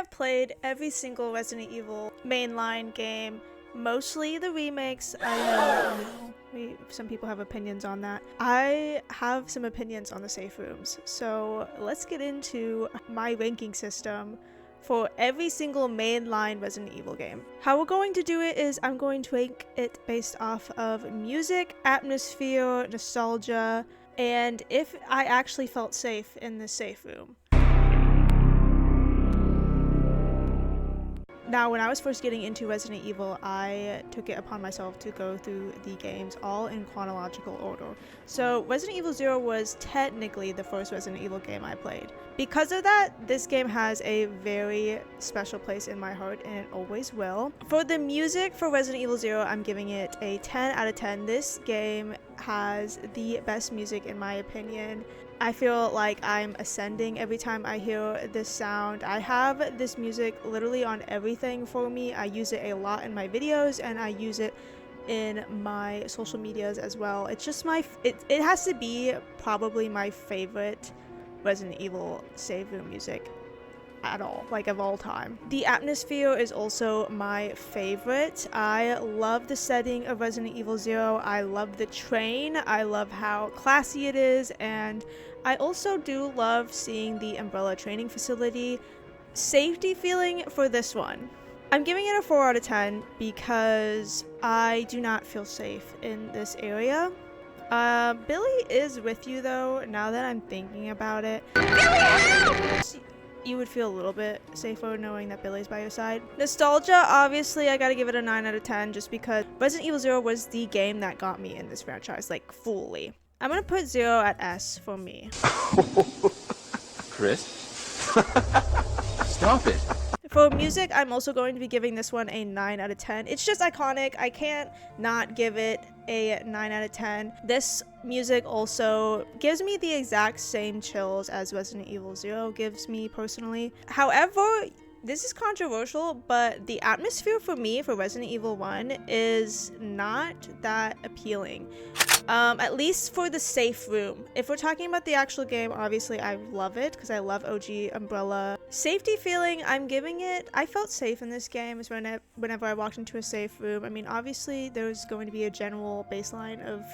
have played every single Resident Evil mainline game, mostly the remakes. I know some people have opinions on that. I have some opinions on the safe rooms, so let's get into my ranking system for every single mainline Resident Evil game. How we're going to do it is I'm going to rank it based off of music, atmosphere, nostalgia, and if I actually felt safe in the safe room. Now, when I was first getting into Resident Evil, I took it upon myself to go through the games all in chronological order. So Resident Evil 0 was technically the first Resident Evil game I played. Because of that, this game has a very special place in my heart, and it always will. For the music for Resident Evil 0, I'm giving it a 10 out of 10. This game has the best music in my opinion. I feel like I'm ascending every time I hear this sound. I have this music literally on everything for me. I use it a lot in my videos and I use it in my social medias as well. It's just it has to be probably my favorite Resident Evil save room music at all, like of all time. The atmosphere is also my favorite. I love the setting of Resident Evil 0. I love the train. I love how classy it is, and I also do love seeing the Umbrella training facility. Safety feeling for this one, I'm giving it a 4 out of 10 because I do not feel safe in this area. Billy is with you though, now that I'm thinking about it. Billy, help! You would feel a little bit safer knowing that Billy's by your side. Nostalgia, obviously, I gotta give it a 9 out of 10 just because Resident Evil 0 was the game that got me in this franchise, like, fully. I'm gonna put 0 at S for me. Chris? Stop it. For music, I'm also going to be giving this one a 9 out of 10. It's just iconic. I can't not give it a 9 out of 10. This music also gives me the exact same chills as Resident Evil 0 gives me personally. However, this is controversial, but the atmosphere for me for Resident Evil 1 is not that appealing. At least for the safe room. If we're talking about the actual game, obviously I love it because I love OG Umbrella. Safety feeling, I'm giving it, I felt safe in this game whenever I walked into a safe room. I mean, obviously there's going to be a general baseline of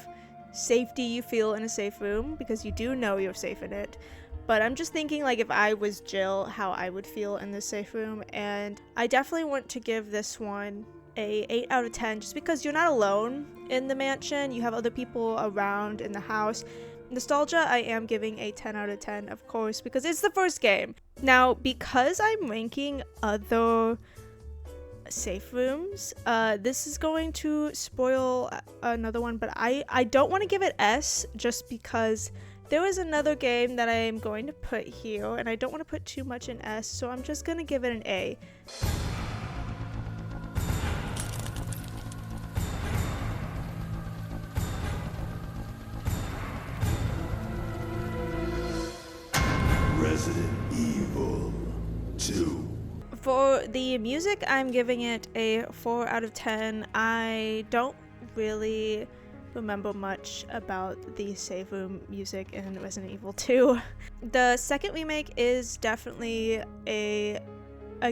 safety you feel in a safe room because you do know you're safe in it. But I'm just thinking like if I was Jill, how I would feel in this safe room, and I definitely want to give this one a 8 out of 10 just because you're not alone in the mansion. You have other people around in the house. Nostalgia, I am giving a 10 out of 10, of course, because it's the first game. Now, because I'm ranking other safe rooms, this is going to spoil another one, but I don't want to give it S just because there is another game that I am going to put here, and I don't want to put too much in S, so I'm just going to give it an A. Resident Evil 2. For the music, I'm giving it a 4 out of 10. I don't really remember much about the save room music in Resident Evil 2. The second remake is definitely a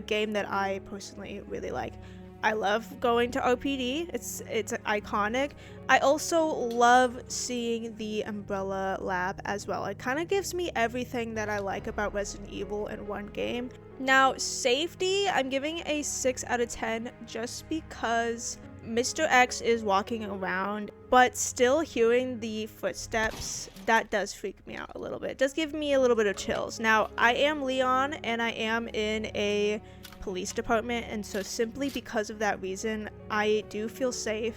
game that I personally really like. I love going to RPD. It's iconic. I also love seeing the Umbrella Lab as well. It kind of gives me everything that I like about Resident Evil in one game. Now, safety, I'm giving a 6 out of 10 just because Mr. X is walking around, but still hearing the footsteps, that does freak me out a little bit. It does give me a little bit of chills. Now, I am Leon and I am in a police department, and so simply because of that reason, I do feel safe,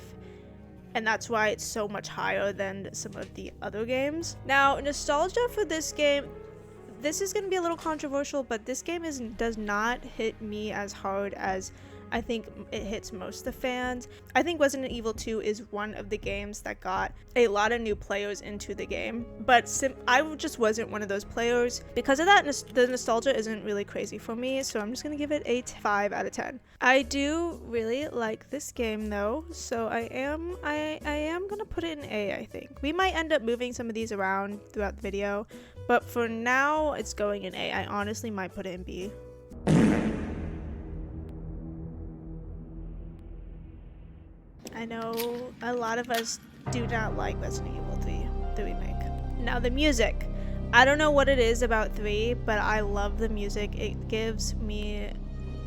and that's why it's so much higher than some of the other games. Now, nostalgia for this game, this is going to be a little controversial, but this game does not hit me as hard as I think it hits most of the fans. I think Resident Evil 2 is one of the games that got a lot of new players into the game, but I just wasn't one of those players. Because of that, the nostalgia isn't really crazy for me, so I'm just gonna give it a 5 out of 10. I do really like this game though, so I am gonna put it in A, I think. We might end up moving some of these around throughout the video, but for now, it's going in A. I honestly might put it in B. I know a lot of us do not like Resident Evil 3, the remake. Now the music. I don't know what it is about 3, but I love the music. It gives me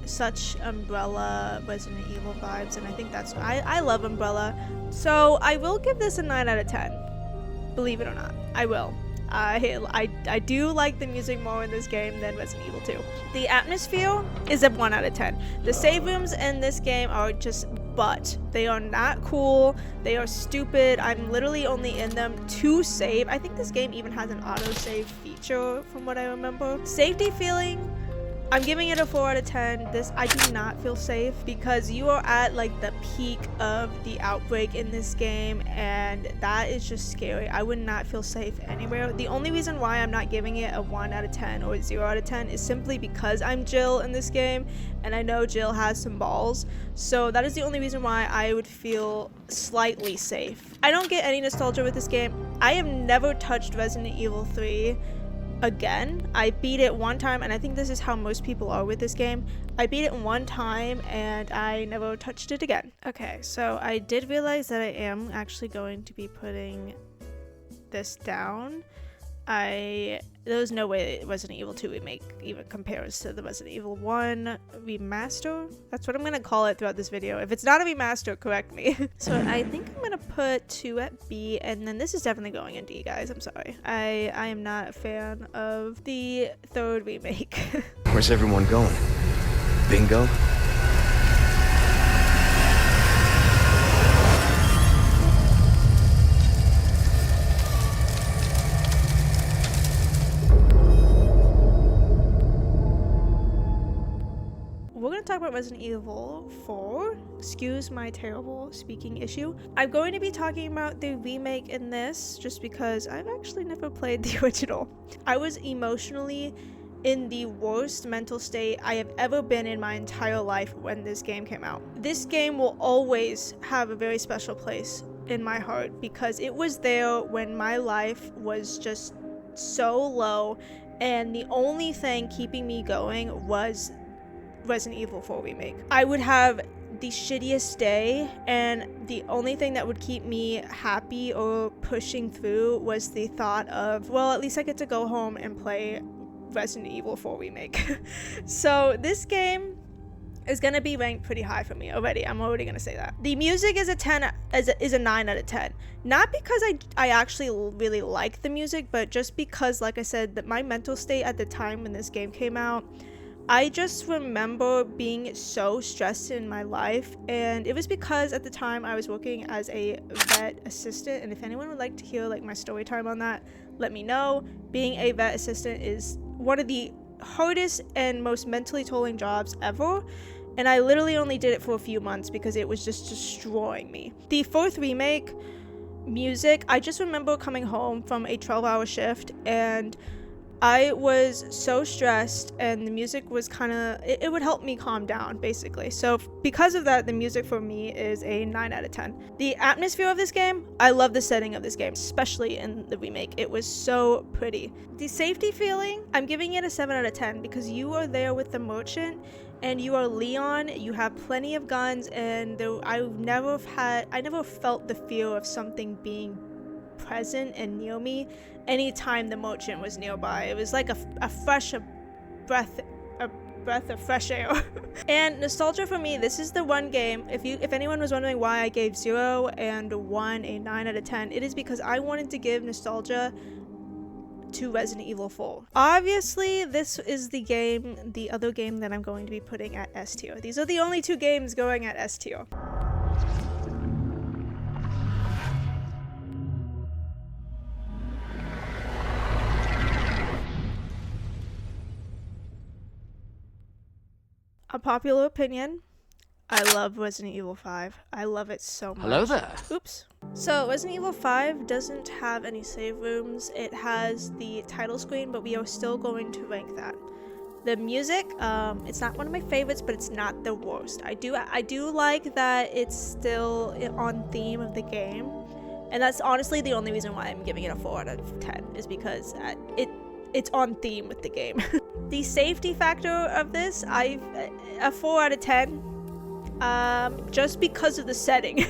such Umbrella Resident Evil vibes, and I think that's I love Umbrella. So I will give this a 9 out of 10. Believe it or not, I will. I do like the music more in this game than Resident Evil 2. The atmosphere is a 1 out of 10. The save rooms in this game are just butt. They are not cool. They are stupid. I'm literally only in them to save. I think this game even has an autosave feature from what I remember. Safety feeling, I'm giving it a 4 out of 10. I do not feel safe because you are at like the peak of the outbreak in this game, and that is just scary. I would not feel safe anywhere. The only reason why I'm not giving it a 1 out of 10 or 0 out of 10 is simply because I'm Jill in this game, and I know Jill has some balls. So that is the only reason why I would feel slightly safe. I don't get any nostalgia with this game. I have never touched Resident Evil 3 again. I beat it one time, and I think this is how most people are with this game. I beat it one time and I never touched it again. Okay, so I did realize that I am actually going to be putting this down. There was no way Resident Evil 2 remake even compares to the Resident Evil 1 remaster. That's what I'm gonna call it throughout this video. If it's not a remaster, correct me. So I think I'm gonna put 2 at B, and then this is definitely going in D, guys. I'm sorry. I am not a fan of the 3rd remake. Where's everyone going? Bingo? We're going to talk about Resident Evil 4. Excuse my terrible speaking issue. I'm going to be talking about the remake in this just because I've actually never played the original. I was emotionally in the worst mental state I have ever been in my entire life when this game came out. This game will always have a very special place in my heart because it was there when my life was just so low, and the only thing keeping me going was Resident Evil 4 remake. I would have the shittiest day, and the only thing that would keep me happy or pushing through was the thought of, well, at least I get to go home and play Resident Evil 4 remake. So this game is gonna be ranked pretty high for me already. I'm already gonna say that. The music is a 9 out of 10. Not because I actually really like the music, but just because, like I said, that my mental state at the time when this game came out, I just remember being so stressed in my life, and it was because at the time I was working as a vet assistant, and if anyone would like to hear like my story time on that, let me know. Being a vet assistant is one of the hardest and most mentally tolling jobs ever, and I literally only did it for a few months because it was just destroying me. The 4th remake music, I just remember coming home from a 12-hour shift, and I was so stressed, and the music was it would help me calm down, basically. So because of that, the music for me is a 9 out of 10. The atmosphere of this game, I love the setting of this game, especially in the remake. It was so pretty. The safety feeling, I'm giving it a 7 out of 10 because you are there with the merchant, and you are Leon, you have plenty of guns, and I never felt the fear of something being present and near me anytime the merchant was nearby. It was like a breath of fresh air. And nostalgia for me, this is the one game, if anyone was wondering why I gave 0 and 1 a 9 out of 10, it is because I wanted to give nostalgia to Resident Evil 4. Obviously, this is the other game that I'm going to be putting at S tier. These are the only 2 games going at S tier. A popular opinion, I love Resident Evil 5. I love it so much. Hello there. Oops. So Resident Evil 5 doesn't have any save rooms. It has the title screen, but we are still going to rank that. The music, it's not one of my favorites, but it's not the worst. I do like that it's still on theme of the game, and that's honestly the only reason why I'm giving it a 4 out of 10 is because it's on theme with the game. The safety factor of this, a 4 out of 10, just because of the setting.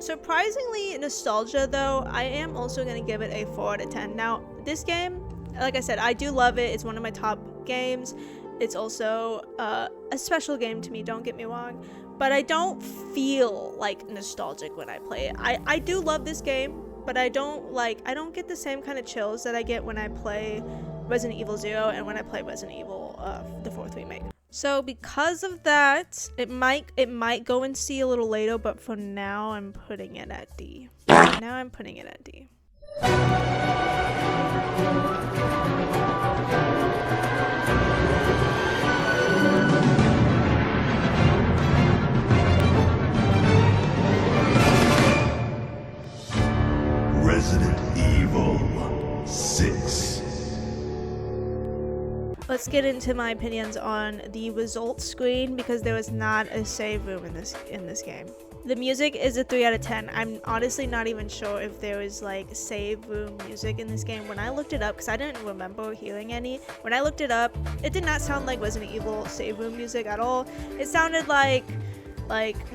Surprisingly, nostalgia though, I am also going to give it a 4 out of 10. Now, this game, like I said, I do love it. It's one of my top games. It's also a special game to me, don't get me wrong. But I don't feel like nostalgic when I play it. I do love this game, but I don't get the same kind of chills that I get when I play Resident Evil 0 and when I play Resident Evil the 4th remake. So because of that, it might go in C a little later, but for now I'm putting it at D. Now I'm putting it at D. Resident Evil 6. Let's get into my opinions on the results screen, because there was not a save room in this game. The music is a 3 out of 10. I'm honestly not even sure if there was like save room music in this game. When I looked it up, because I didn't remember hearing any, when I looked it up, it did not sound like Resident Evil save room music at all. It sounded like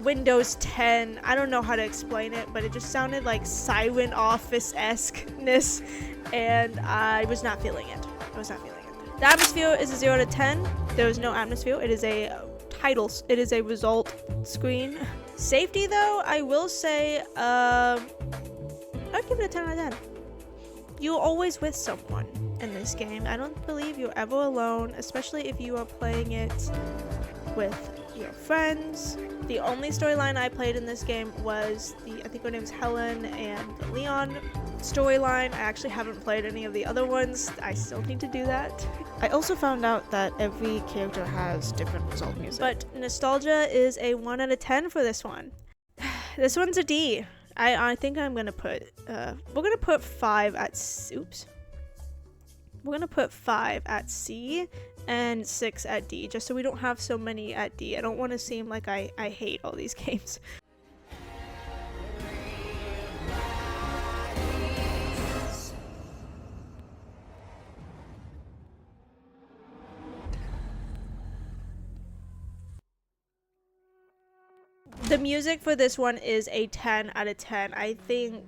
Windows 10. I don't know how to explain it, but it just sounded like Siren Office-esque-ness, and I was not feeling it. The atmosphere is a 0 out of 10. There is no atmosphere. It is a title. It is a result screen. Safety, though, I will say, I'd give it a 10 out of 10. You're always with someone in this game. I don't believe you're ever alone, especially if you are playing it with your friends. The only storyline I played in this game was I think her name's Helen and the Leon storyline. I actually haven't played any of the other ones. I still need to do that. I also found out that every character has different result music. But nostalgia is a 1 out of 10 for this one. This one's a D. I think I'm gonna put we're gonna put 5 at We're gonna put 5 at C and 6 at D, just so we don't have so many at D. I don't want to seem like I hate all these games. The music for this one is a 10 out of 10. I think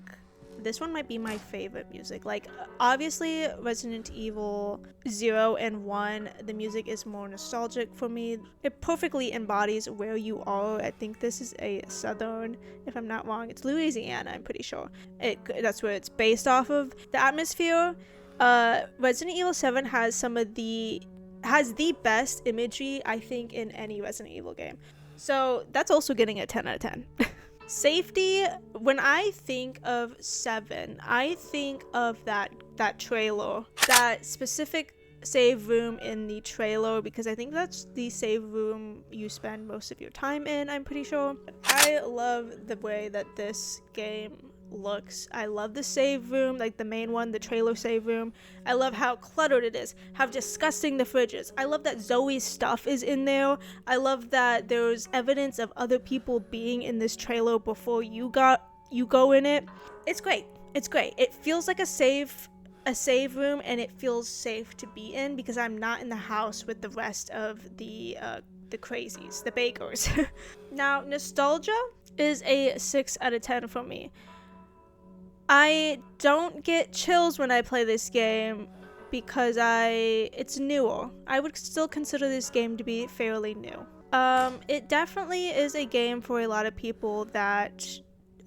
this one might be my favorite music. Like, obviously Resident Evil 0 and 1, the music is more nostalgic for me. It perfectly embodies where you are. I think this is a southern, if I'm not wrong, it's Louisiana, I'm pretty sure. That's where it's based off of. The atmosphere, Resident Evil 7 has the best imagery, I think, in any Resident Evil game. So that's also getting a 10 out of 10. Safety, when I think of 7, I think of that trailer, that specific save room in the trailer, because I think that's the save room you spend most of your time in, I'm pretty sure. I love the way that this game looks. I love the save room, like the main one, the trailer save room. I love how cluttered it is, how disgusting the fridge is. I love that Zoe's stuff is in there. I love that there's evidence of other people being in this trailer before you go in it. It's great. It's great. It feels like a save room, and it feels safe to be in because I'm not in the house with the rest of the crazies, the bakers. Now, nostalgia is a 6 out of 10 for me. I don't get chills when I play this game because it's newer. I would still consider this game to be fairly new. It definitely is a game for a lot of people that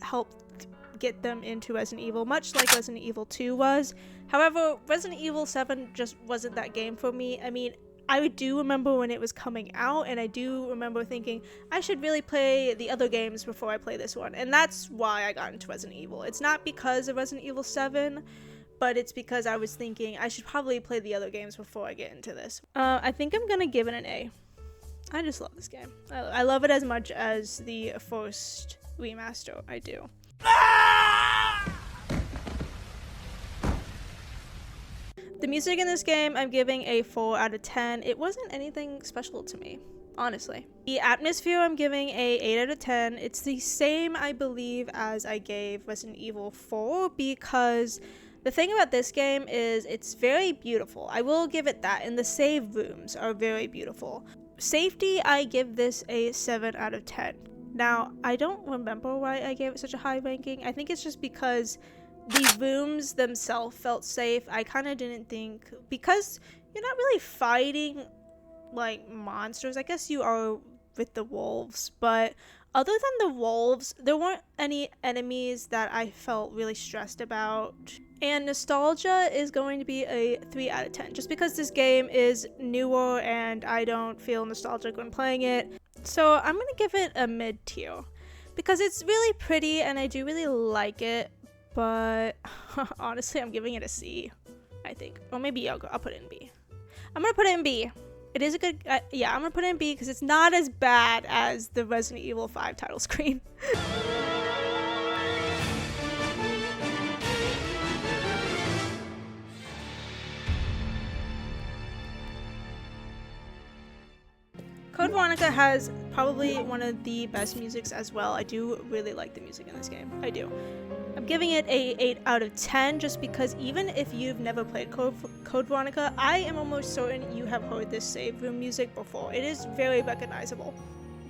helped get them into Resident Evil, much like Resident Evil 2 was. However, Resident Evil 7 just wasn't that game for me. I mean, I do remember when it was coming out, and I do remember thinking I should really play the other games before I play this one, and that's why I got into Resident Evil. It's not because of Resident Evil 7, but it's because I was thinking I should probably play the other games before I get into this. I think I'm gonna give it an A. I just love this game. I love it as much as the first remaster. I do. The music in this game, I'm giving a 4 out of 10. It wasn't anything special to me, honestly. The atmosphere, I'm giving a 8 out of 10. It's the same, I believe, as I gave Resident Evil 4, because the thing about this game is it's very beautiful. I will give it that, and the save rooms are very beautiful. Safety, I give this a 7 out of 10. Now, I don't remember why I gave it such a high ranking. I think it's just because the rooms themselves felt safe. I kind of didn't think, because you're not really fighting like monsters. I guess you are with the wolves, but other than the wolves, there weren't any enemies that I felt really stressed about. And nostalgia is going to be a 3 out of 10, just because this game is newer and I don't feel nostalgic when playing it. So I'm gonna give it a mid tier, because it's really pretty and I do really like it, but honestly I'm giving it a C, I think. Or maybe I'll put it in B. I'm gonna put it in B. It is a good, yeah, I'm gonna put it in B because it's not as bad as the Resident Evil 5 title screen. Code Veronica has probably one of the best musics as well. I do really like the music in this game. I do. I'm giving it a 8 out of 10 just because even if you've never played Code Veronica, I am almost certain you have heard this save room music before. It is very recognizable.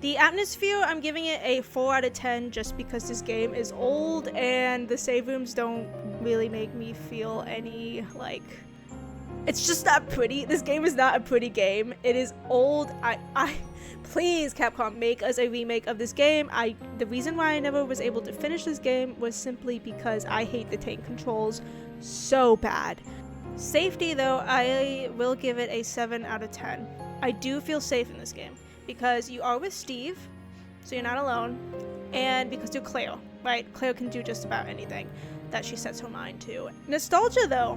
The atmosphere, I'm giving it a 4 out of 10 just because this game is old and the save rooms don't really make me feel any, like, it's just not pretty. This game is not a pretty game. It is old. Please, Capcom, make us a remake of this game. The reason why I never was able to finish this game was simply because I hate the tank controls so bad. Safety, though, I will give it a 7 out of 10. I do feel safe in this game because you are with Steve, so you're not alone, and because you're Claire, right? Claire can do just about anything that she sets her mind to. Nostalgia, though,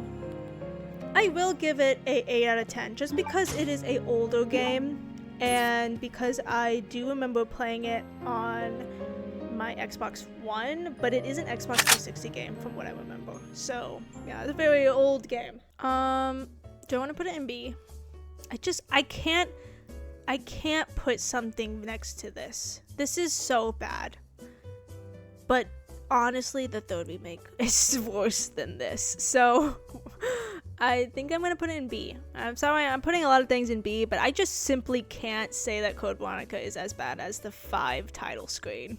I will give it a 8 out of 10 just because it is a older game and because I do remember playing it on my Xbox One, but it is an Xbox 360 game from what I remember. So yeah, it's a very old game. Do I want to put it in B? I can't put something next to this. This is so bad. But honestly, the third remake is worse than this. So I think I'm gonna put it in B. I'm sorry, I'm putting a lot of things in B, but I just simply can't say that Code Veronica is as bad as the 5 title screen.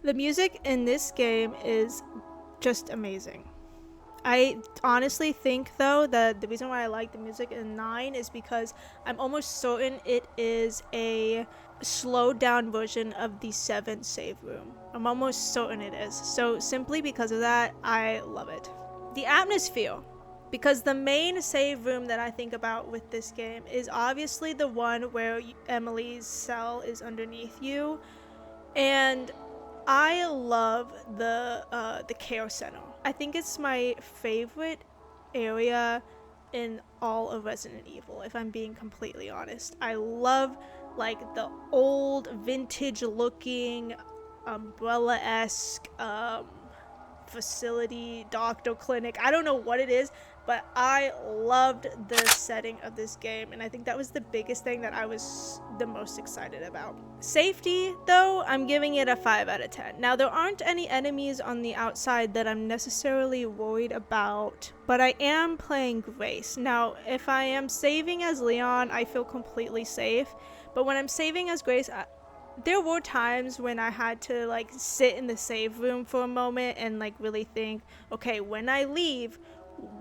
The music in this game is just amazing. I honestly think, though, that the reason why I like the music in 9 is because I'm almost certain it is a slowed down version of the 7 save room. I'm almost certain it is. So simply because of that, I love it. The atmosphere, because the main save room that I think about with this game is obviously the one where Emily's cell is underneath you, and I love the care center. I think it's my favorite area in all of Resident Evil, if I'm being completely honest. I love like the old vintage looking umbrella-esque facility, doctor clinic. I don't know what it is, but I loved the setting of this game, and I think that was the biggest thing that I was the most excited about. Safety, though, I'm giving it a 5 out of 10. Now, there aren't any enemies on the outside that I'm necessarily worried about, but I am playing Grace. Now, if I am saving as Leon, I feel completely safe, but when I'm saving as Grace, there were times when I had to like sit in the save room for a moment and like really think, okay, when I leave,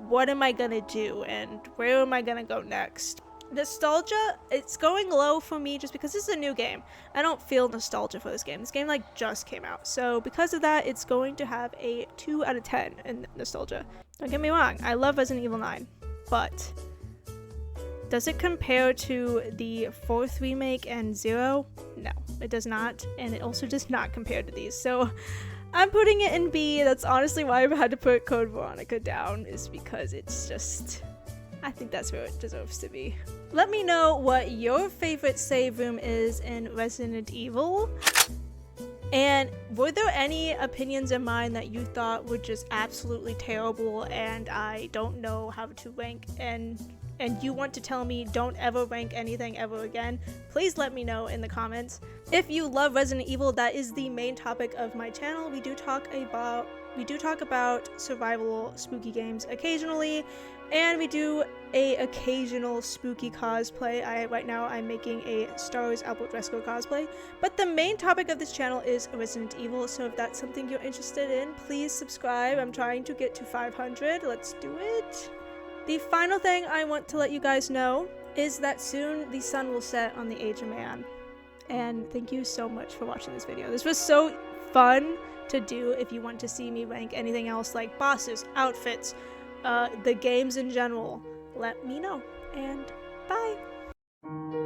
what am I gonna do and where am I gonna go next? Nostalgia, it's going low for me just because this is a new game. I don't feel nostalgia for this game. This game like just came out. So because of that, it's going to have a 2 out of 10 in nostalgia. Don't get me wrong, I love Resident Evil 9, but does it compare to the 4th remake and 0? No, it does not, and it also does not compare to these. So I'm putting it in B. That's honestly why I've had to put Code Veronica down, is because it's just, I think that's where it deserves to be. Let me know what your favorite save room is in Resident Evil. And were there any opinions in mine that you thought were just absolutely terrible and I don't know how to rank, and you want to tell me don't ever rank anything ever again? Please let me know in the comments. If you love Resident Evil, that is the main topic of my channel. We do talk about We do talk about survival spooky games occasionally, and we do a occasional spooky cosplay. Right now I'm making a Star Wars Albert Fresco cosplay, but the main topic of this channel is Resident Evil, so if that's something you're interested in, please subscribe. I'm trying to get to 500. Let's do it. The final thing I want to let you guys know is that soon the sun will set on the Age of Man. And thank you so much for watching this video. This was so fun to do. If you want to see me rank anything else like bosses, outfits, the games in general, let me know. And bye!